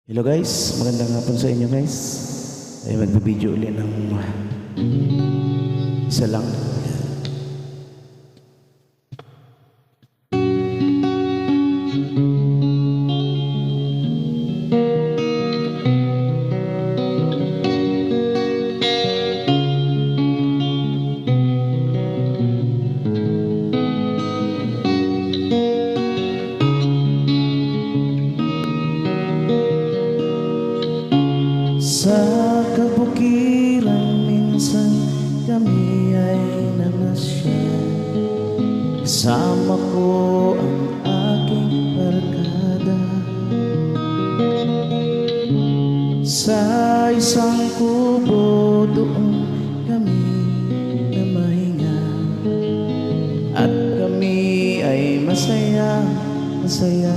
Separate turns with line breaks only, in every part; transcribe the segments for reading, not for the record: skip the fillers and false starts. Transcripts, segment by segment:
Hello guys, magandang hapon sa inyo guys. Ay magbibideo ulit ng isa lang. Sa kabukiran minsan kami ay namasyal. Kasama ko ang aking barkada. Sa isang kubo doon kami namahinga. At kami ay masaya, masaya.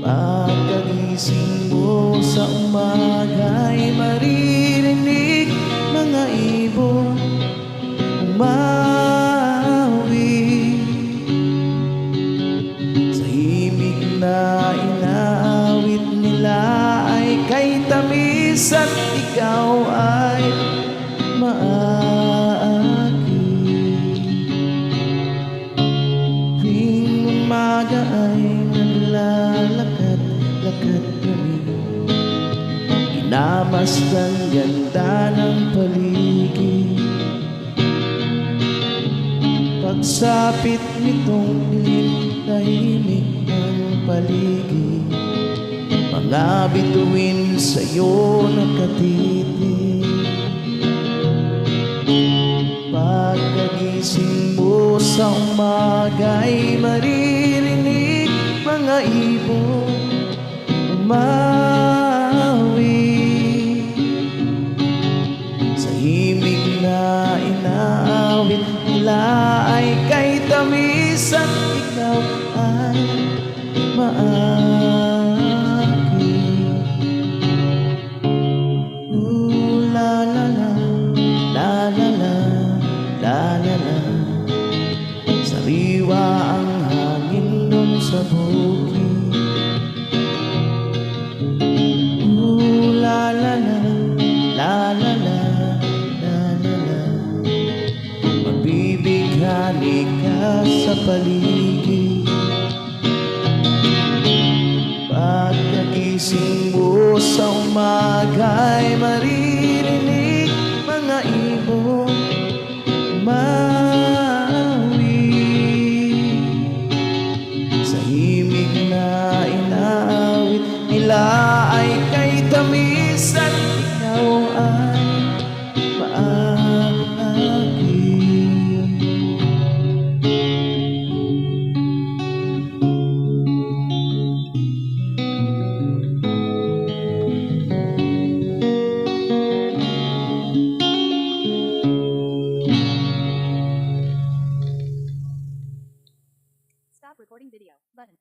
Pagkagising mo sa umaga'y maririnig mga ibon umawi. Sa himig na inaawit nila ay kay tamis at ikaw ay maagi. Tuwing umaga ay naglalakad-lakad kami, inamasdan ganda ng paligid. Pagsapit nitong dilim, tahimik ang paligid. Mga bituin sa'yo nakatitig. Pagkagising mo sa umaga'y maririnig mga ibon umawi. Sa himig na inaawit nila ay kay tamis at ikaw ay maagi. La la la, la la la, la la la. Sariwa ang hangin doon sa bukid. La la la, la la la, la la la. Magbibighani ka sa paligid. Pagkagising mo sa umaga'y maririnig mga ibon umawi. Sa himig na inaawit nila